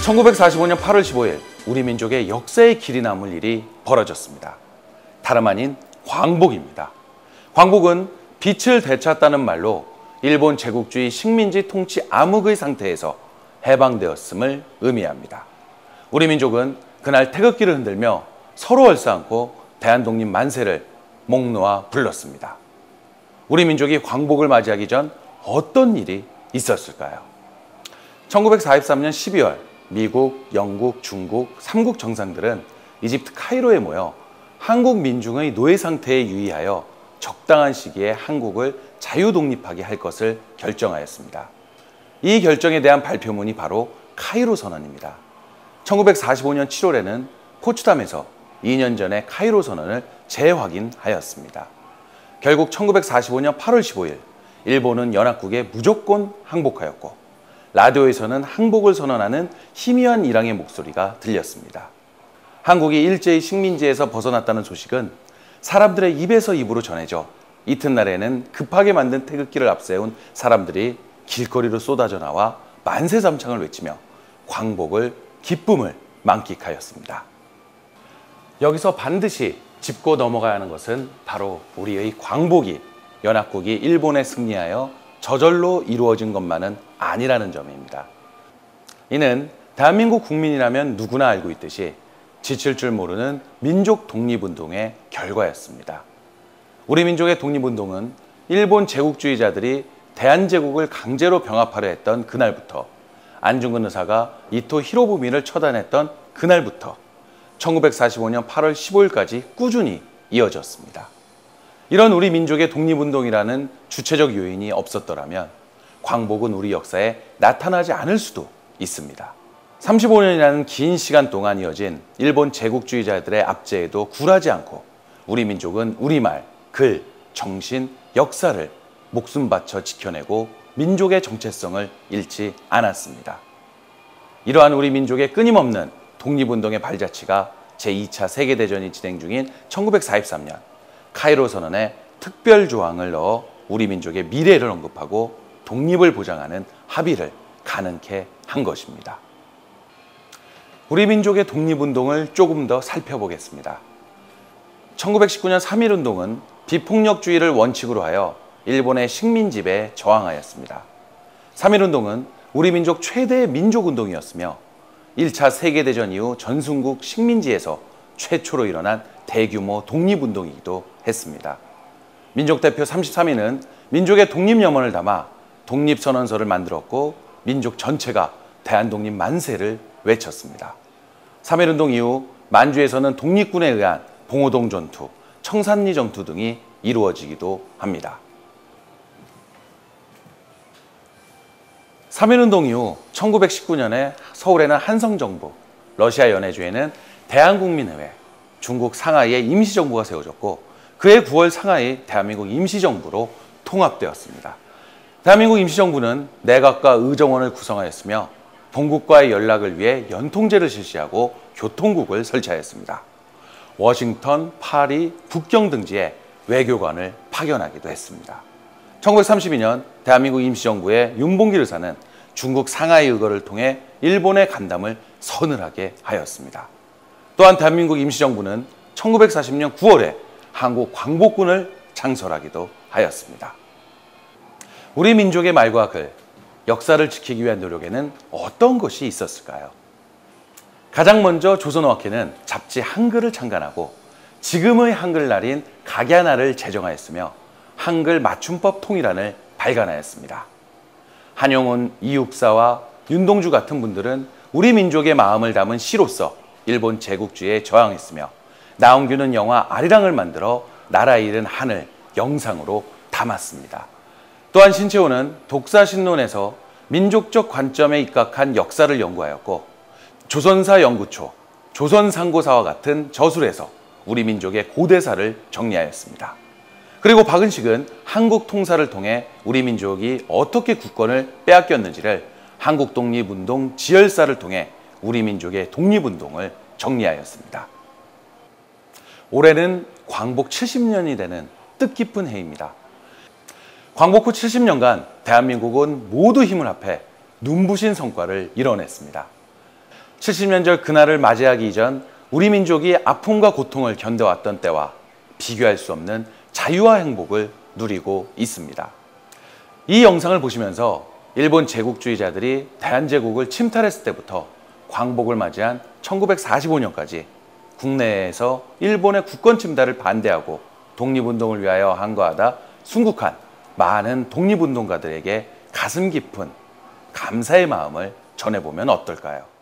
1945년 8월 15일 우리 민족의 역사의 길이 남을 일이 벌어졌습니다. 다름 아닌 광복입니다. 광복은 빛을 되찾다는 말로 일본 제국주의 식민지 통치 암흑의 상태에서 해방되었음을 의미합니다. 우리 민족은 그날 태극기를 흔들며 서로 얼싸안고 대한독립 만세를 목 놓아 불렀습니다. 우리 민족이 광복을 맞이하기 전 어떤 일이 있었을까요? 1943년 12월 미국, 영국, 중국 3국 정상들은 이집트 카이로에 모여 한국 민중의 노예 상태에 유의하여 적당한 시기에 한국을 자유독립하게 할 것을 결정하였습니다. 이 결정에 대한 발표문이 바로 카이로 선언입니다. 1945년 7월에는 포츠담에서 2년 전에 카이로 선언을 재확인하였습니다. 결국 1945년 8월 15일 일본은 연합국에 무조건 항복하였고 라디오에서는 항복을 선언하는 희미한 일항의 목소리가 들렸습니다. 한국이 일제히 식민지에서 벗어났다는 소식은 사람들의 입에서 입으로 전해져 이튿날에는 급하게 만든 태극기를 앞세운 사람들이 길거리로 쏟아져 나와 만세삼창을 외치며 광복을, 기쁨을 만끽하였습니다. 여기서 반드시 짚고 넘어가야 하는 것은 바로 우리의 광복이 연합국이 일본에 승리하여 저절로 이루어진 것만은 아니라는 점입니다. 이는 대한민국 국민이라면 누구나 알고 있듯이 지칠 줄 모르는 민족 독립운동의 결과였습니다. 우리 민족의 독립운동은 일본 제국주의자들이 대한제국을 강제로 병합하려 했던 그날부터, 안중근 의사가 이토 히로부미를 처단했던 그날부터 1945년 8월 15일까지 꾸준히 이어졌습니다. 이런 우리 민족의 독립운동이라는 주체적 요인이 없었더라면 광복은 우리 역사에 나타나지 않을 수도 있습니다. 35년이라는 긴 시간 동안 이어진 일본 제국주의자들의 압제에도 굴하지 않고 우리 민족은 우리말, 글, 정신, 역사를 목숨 바쳐 지켜내고 민족의 정체성을 잃지 않았습니다. 이러한 우리 민족의 끊임없는 독립운동의 발자취가 제2차 세계대전이 진행 중인 1943년 카이로 선언에 특별 조항을 넣어 우리 민족의 미래를 언급하고 독립을 보장하는 합의를 가능케 한 것입니다. 우리 민족의 독립운동을 조금 더 살펴보겠습니다. 1919년 3.1운동은 비폭력주의를 원칙으로 하여 일본의 식민지배에 저항하였습니다. 3.1운동은 우리 민족 최대의 민족운동이었으며 1차 세계대전 이후 전순국 식민지에서 최초로 일어난 대규모 독립운동이기도 했습니다. 민족대표 33인은 민족의 독립염원을 담아 독립선언서를 만들었고 민족 전체가 대한독립 만세를 외쳤습니다. 3.1운동 이후 만주에서는 독립군에 의한 봉오동 전투, 청산리 전투 등이 이루어지기도 합니다. 3.1운동 이후 1919년에 서울에는 한성정부, 러시아 연해주에는 대한국민의회, 중국 상하이에 임시정부가 세워졌고 그해 9월 상하이 대한민국 임시정부로 통합되었습니다. 대한민국 임시정부는 내각과 의정원을 구성하였으며 본국과의 연락을 위해 연통제를 실시하고 교통국을 설치하였습니다. 워싱턴, 파리, 북경 등지에 외교관을 파견하기도 했습니다. 1932년 대한민국 임시정부의 윤봉길 의사는 중국 상하이 의거를 통해 일본의 간담을 서늘하게 하였습니다. 또한 대한민국 임시정부는 1940년 9월에 한국 광복군을 창설하기도 하였습니다. 우리 민족의 말과 글, 역사를 지키기 위한 노력에는 어떤 것이 있었을까요? 가장 먼저 조선어학회는 잡지 한글을 창간하고 지금의 한글날인 각야날을 제정하였으며 한글 맞춤법 통일안을 발간하였습니다. 한용운, 이육사와 윤동주 같은 분들은 우리 민족의 마음을 담은 시로서 일본 제국주의에 저항했으며 나홍규는 영화 아리랑을 만들어 나라 잃은 한을 영상으로 담았습니다. 또한 신채호는 독사신론에서 민족적 관점에 입각한 역사를 연구하였고 조선사 연구초, 조선상고사와 같은 저술에서 우리 민족의 고대사를 정리하였습니다. 그리고 박은식은 한국 통사를 통해 우리 민족이 어떻게 국권을 빼앗겼는지를 한국독립운동 지열사를 통해 우리 민족의 독립운동을 정리하였습니다. 올해는 광복 70년이 되는 뜻깊은 해입니다. 광복 후 70년간 대한민국은 모두 힘을 합해 눈부신 성과를 이뤄냈습니다. 70년절 그날을 맞이하기 이전 우리 민족이 아픔과 고통을 견뎌왔던 때와 비교할 수 없는 자유와 행복을 누리고 있습니다. 이 영상을 보시면서 일본 제국주의자들이 대한제국을 침탈했을 때부터 광복을 맞이한 1945년까지 국내에서 일본의 국권 침탈을 반대하고 독립운동을 위하여 항거하다 순국한 많은 독립운동가들에게 가슴 깊은 감사의 마음을 전해보면 어떨까요?